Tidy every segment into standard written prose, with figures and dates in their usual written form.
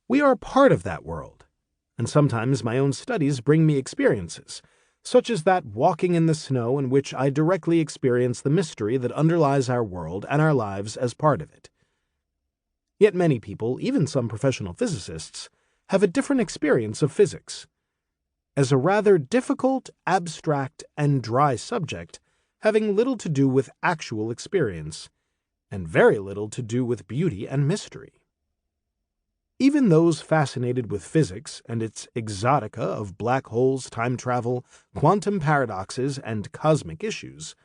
We are part of that world, and sometimes my own studies bring me experiences, such as that walking in the snow in which I directly experience the mystery that underlies our world and our lives as part of it. Yet many people, even some professional physicists, have a different experience of physics, as a rather difficult, abstract, and dry subject having little to do with actual experience, and very little to do with beauty and mystery. Even those fascinated with physics and its exotica of black holes, time travel, quantum paradoxes, and cosmic issues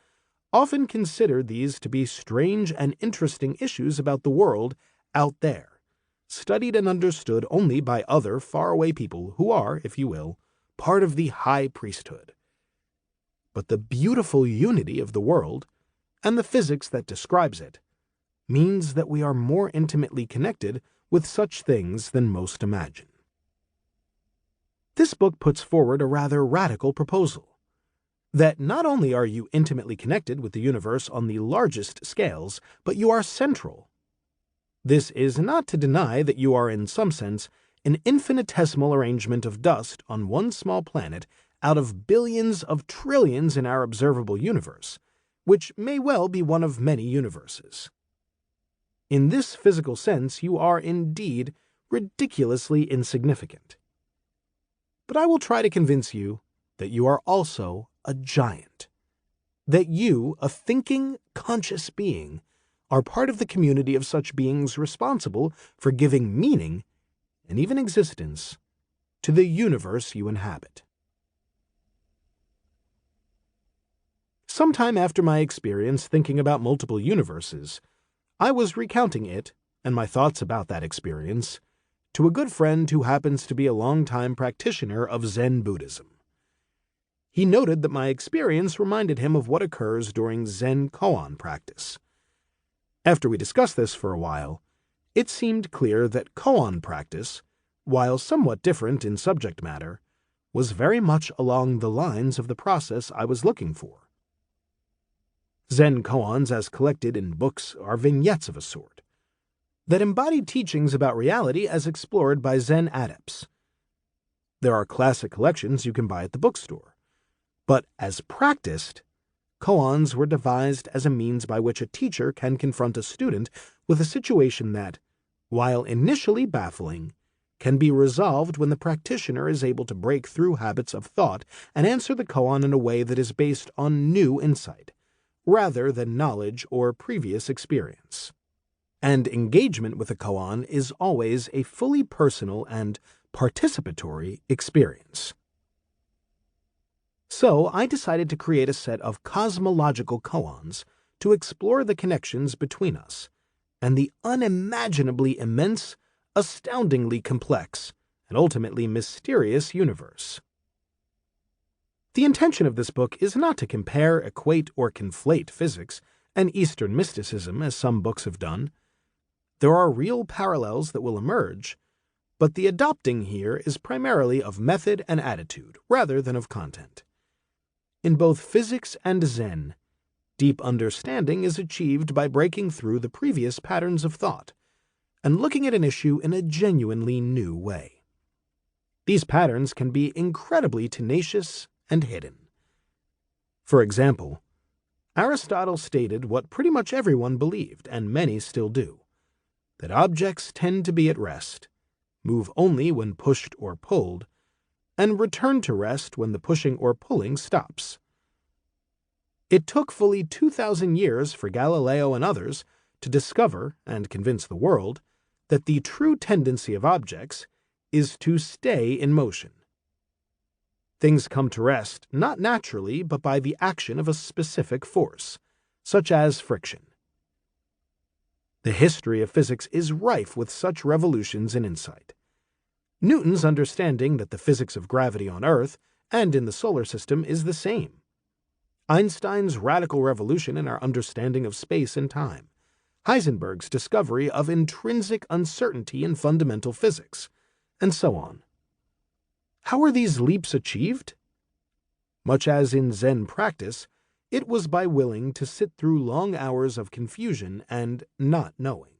often consider these to be strange and interesting issues about the world out there, studied and understood only by other faraway people who are, if you will, part of the high priesthood. But the beautiful unity of the world, and the physics that describes it, means that we are more intimately connected with such things than most imagine. This book puts forward a rather radical proposal, that not only are you intimately connected with the universe on the largest scales, but you are central. This is not to deny that you are in some sense an infinitesimal arrangement of dust on one small planet out of billions of trillions in our observable universe, which may well be one of many universes. In this physical sense, you are indeed ridiculously insignificant. But I will try to convince you that you are also a giant, that you, a thinking, conscious being, are part of the community of such beings responsible for giving meaning, and even existence, to the universe you inhabit. Sometime after my experience thinking about multiple universes, I was recounting it, and my thoughts about that experience, to a good friend who happens to be a long-time practitioner of Zen Buddhism. He noted that my experience reminded him of what occurs during Zen koan practice. After we discussed this for a while, it seemed clear that koan practice, while somewhat different in subject matter, was very much along the lines of the process I was looking for. Zen koans as collected in books are vignettes of a sort, that embody teachings about reality as explored by Zen adepts. There are classic collections you can buy at the bookstore, but as practiced, koans were devised as a means by which a teacher can confront a student with a situation that, while initially baffling, can be resolved when the practitioner is able to break through habits of thought and answer the koan in a way that is based on new insight, rather than knowledge or previous experience. And engagement with a koan is always a fully personal and participatory experience. So I decided to create a set of cosmological koans to explore the connections between us and the unimaginably immense, astoundingly complex, and ultimately mysterious universe. The intention of this book is not to compare, equate, or conflate physics and Eastern mysticism as some books have done. There are real parallels that will emerge, but the adopting here is primarily of method and attitude rather than of content. In both physics and Zen, deep understanding is achieved by breaking through the previous patterns of thought and looking at an issue in a genuinely new way. These patterns can be incredibly tenacious and hidden. For example, Aristotle stated what pretty much everyone believed, and many still do, that objects tend to be at rest, move only when pushed or pulled, and return to rest when the pushing or pulling stops. It took fully 2,000 years for Galileo and others to discover and convince the world that the true tendency of objects is to stay in motion. Things come to rest not naturally but by the action of a specific force, such as friction. The history of physics is rife with such revolutions in insight. Newton's understanding that the physics of gravity on Earth and in the solar system is the same. Einstein's radical revolution in our understanding of space and time. Heisenberg's discovery of intrinsic uncertainty in fundamental physics, and so on. How were these leaps achieved? Much as in Zen practice, it was by willing to sit through long hours of confusion and not knowing,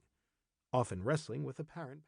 often wrestling with apparent